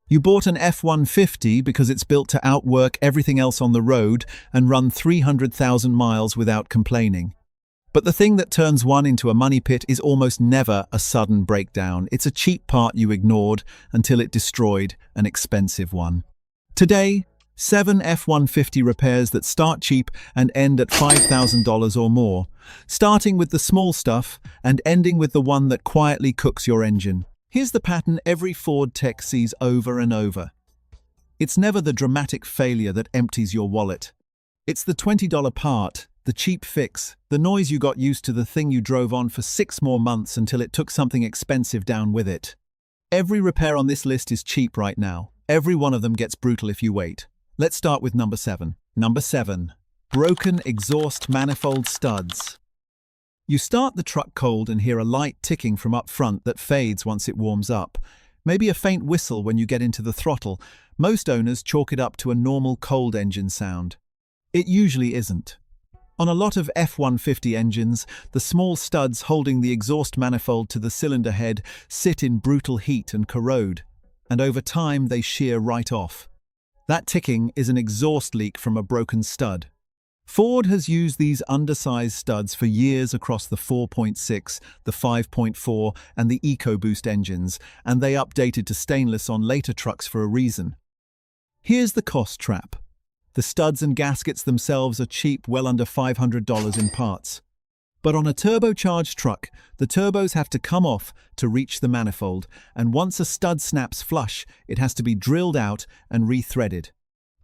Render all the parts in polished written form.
You bought an F-150 because it's built to outwork everything else on the road and run 300,000 miles without complaining. But the thing that turns one into a money pit is almost never a sudden breakdown. It's a cheap part you ignored until it destroyed an expensive one. Today, 7 F-150 repairs that start cheap and end at $5,000 or more, starting with the small stuff and ending with the one that quietly cooks your engine. Here's the pattern every Ford tech sees over and over. It's never the dramatic failure that empties your wallet. It's the $20 part, the cheap fix, the noise you got used to, the thing you drove on for 6 more months until it took something expensive down with it. Every repair on this list is cheap right now. Every one of them gets brutal if you wait. Let's start with number 7. Number 7. Broken exhaust manifold studs. You start the truck cold and hear a light ticking from up front that fades once it warms up. Maybe a faint whistle when you get into the throttle. Most owners chalk it up to a normal cold engine sound. It usually isn't. On a lot of F-150 engines, the small studs holding the exhaust manifold to the cylinder head sit in brutal heat and corrode, and over time they shear right off. That ticking is an exhaust leak from a broken stud. Ford has used these undersized studs for years across the 4.6, the 5.4 and the EcoBoost engines, and they updated to stainless on later trucks for a reason. Here's the cost trap. The studs and gaskets themselves are cheap, well under $500 in parts. But on a turbocharged truck, the turbos have to come off to reach the manifold, and once a stud snaps flush, it has to be drilled out and rethreaded.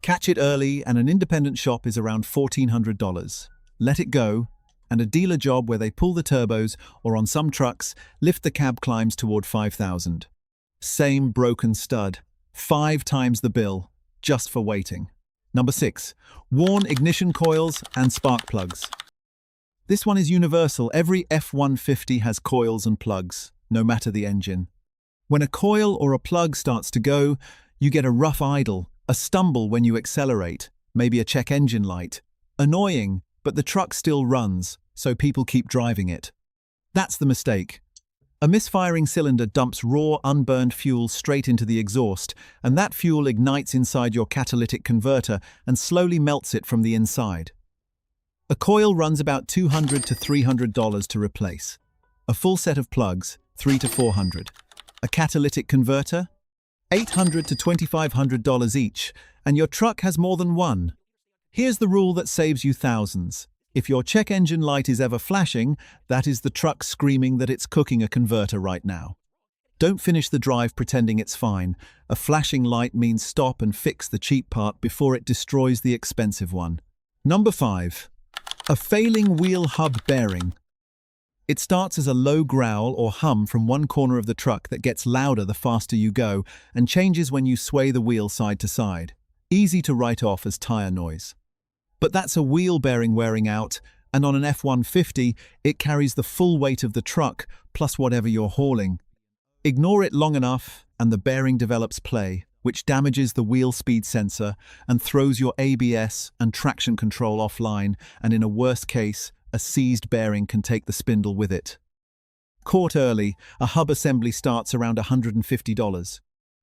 Catch it early, and an independent shop is around $1,400. Let it go, and a dealer job where they pull the turbos, or on some trucks, lift the cab climbs toward $5,000. Same broken stud, 5 times the bill, just for waiting. Number 6. Worn ignition coils and spark plugs. This one is universal. Every F-150 has coils and plugs, no matter the engine. When a coil or a plug starts to go, you get a rough idle, a stumble when you accelerate, maybe a check engine light. Annoying, but the truck still runs, so people keep driving it. That's the mistake. A misfiring cylinder dumps raw, unburned fuel straight into the exhaust, and that fuel ignites inside your catalytic converter and slowly melts it from the inside. A coil runs about $200 to $300 to replace. A full set of plugs, $300 to $400. A catalytic converter, $800 to $2,500 each, and your truck has more than one. Here's the rule that saves you thousands. If your check engine light is ever flashing, that is the truck screaming that it's cooking a converter right now. Don't finish the drive pretending it's fine. A flashing light means stop and fix the cheap part before it destroys the expensive one. Number 5. A failing wheel hub bearing. It starts as a low growl or hum from one corner of the truck that gets louder the faster you go and changes when you sway the wheel side to side. Easy to write off as tire noise. But that's a wheel bearing wearing out, and on an F-150, it carries the full weight of the truck plus whatever you're hauling. Ignore it long enough and the bearing develops play, which damages the wheel speed sensor and throws your ABS and traction control offline, and in a worst case, a seized bearing can take the spindle with it. Caught early, a hub assembly starts around $150.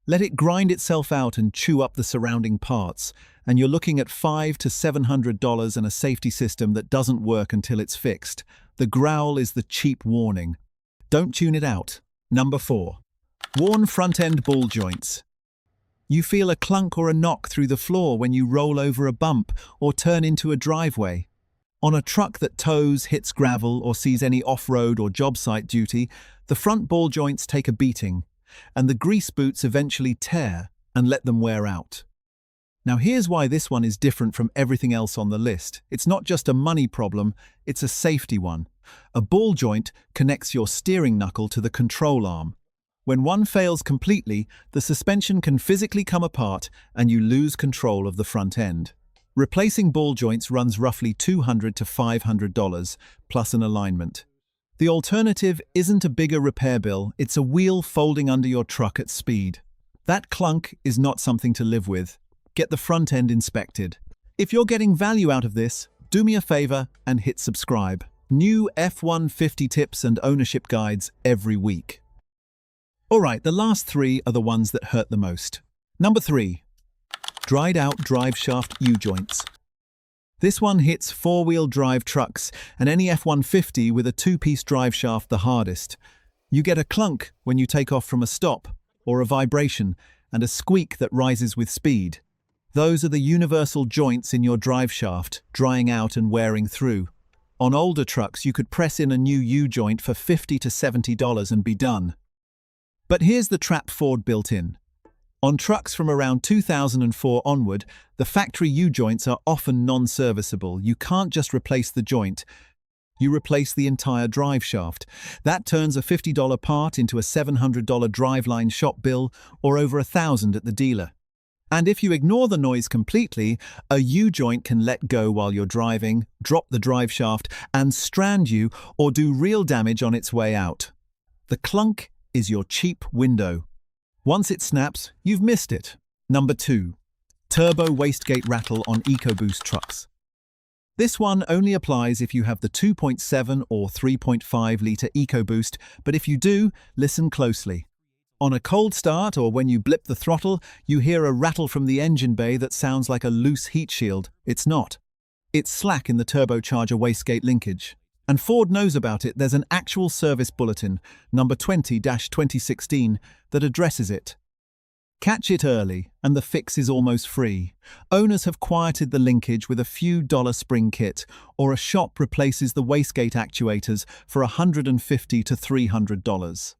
Let it grind itself out and chew up the surrounding parts, and you're looking at $500 to $700 and a safety system that doesn't work until it's fixed. The growl is the cheap warning. Don't tune it out. Number 4. Worn front-end ball joints. You feel a clunk or a knock through the floor when you roll over a bump or turn into a driveway. On a truck that tows, hits gravel, or sees any off-road or job site duty, the front ball joints take a beating, and the grease boots eventually tear and let them wear out. Now here's why this one is different from everything else on the list. It's not just a money problem, it's a safety one. A ball joint connects your steering knuckle to the control arm. When one fails completely, the suspension can physically come apart and you lose control of the front end. Replacing ball joints runs roughly $200 to $500, plus an alignment. The alternative isn't a bigger repair bill, it's a wheel folding under your truck at speed. That clunk is not something to live with. Get the front end inspected. If you're getting value out of this, do me a favor and hit subscribe. New F-150 tips and ownership guides every week. Alright, the last 3 are the ones that hurt the most. Number 3. Dried out driveshaft U-joints. This one hits four-wheel drive trucks and any F-150 with a two-piece driveshaft the hardest. You get a clunk when you take off from a stop, or a vibration, and a squeak that rises with speed. Those are the universal joints in your driveshaft, drying out and wearing through. On older trucks, you could press in a new U-joint for $50 to $70 and be done. But here's the trap Ford built in. On trucks from around 2004 onward, the factory U-joints are often non-serviceable. You can't just replace the joint. You replace the entire driveshaft. That turns a $50 part into a $700 driveline shop bill or over $1,000 at the dealer. And if you ignore the noise completely, a U-joint can let go while you're driving, drop the driveshaft, and strand you or do real damage on its way out. The clunk is your cheap window. Once it snaps, you've missed it. Number 2. Turbo wastegate rattle on EcoBoost trucks. This one only applies if you have the 2.7 or 3.5 litre EcoBoost, but if you do, listen closely. On a cold start or when you blip the throttle, you hear a rattle from the engine bay that sounds like a loose heat shield. It's not. It's slack in the turbocharger wastegate linkage. And Ford knows about it. There's an actual service bulletin, number 20-2016, that addresses it. Catch it early, and the fix is almost free. Owners have quieted the linkage with a few dollar spring kit, or a shop replaces the wastegate actuators for $150 to $300.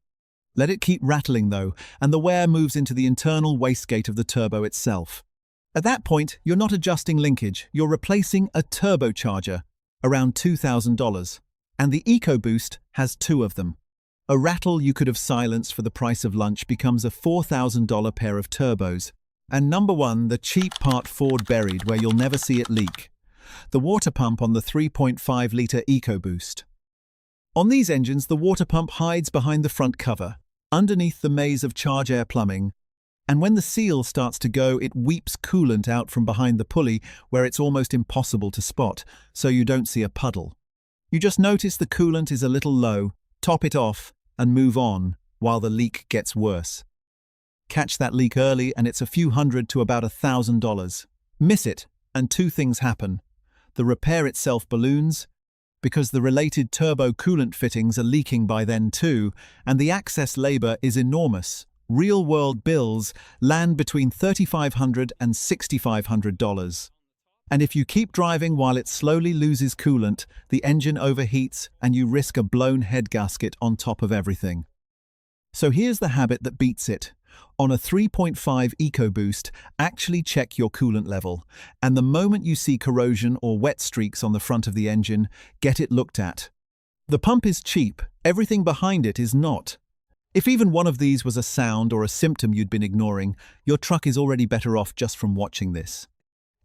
Let it keep rattling though, and the wear moves into the internal wastegate of the turbo itself. At that point, you're not adjusting linkage, you're replacing a turbocharger, around $2,000, and the EcoBoost has 2 of them. A rattle you could have silenced for the price of lunch becomes a $4,000 pair of turbos. And number 1, the cheap part Ford buried where you'll never see it leak. The water pump on the 3.5 litre EcoBoost. On these engines, the water pump hides behind the front cover, underneath the maze of charge air plumbing, and when the seal starts to go, it weeps coolant out from behind the pulley where it's almost impossible to spot, so you don't see a puddle. You just notice the coolant is a little low, top it off, and move on while the leak gets worse. Catch that leak early and it's a few hundred to about $1,000. Miss it, and 2 things happen. The repair itself balloons, because the related turbo coolant fittings are leaking by then too, and the access labor is enormous. Real-world bills land between $3,500 and $6,500. And if you keep driving while it slowly loses coolant, the engine overheats and you risk a blown head gasket on top of everything. So here's the habit that beats it. On a 3.5 EcoBoost, actually check your coolant level, and the moment you see corrosion or wet streaks on the front of the engine, get it looked at. The pump is cheap, everything behind it is not. If even one of these was a sound or a symptom you'd been ignoring, your truck is already better off just from watching this.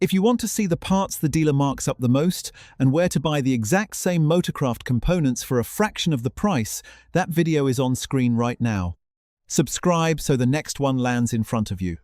If you want to see the parts the dealer marks up the most and where to buy the exact same Motorcraft components for a fraction of the price, that video is on screen right now. Subscribe so the next one lands in front of you.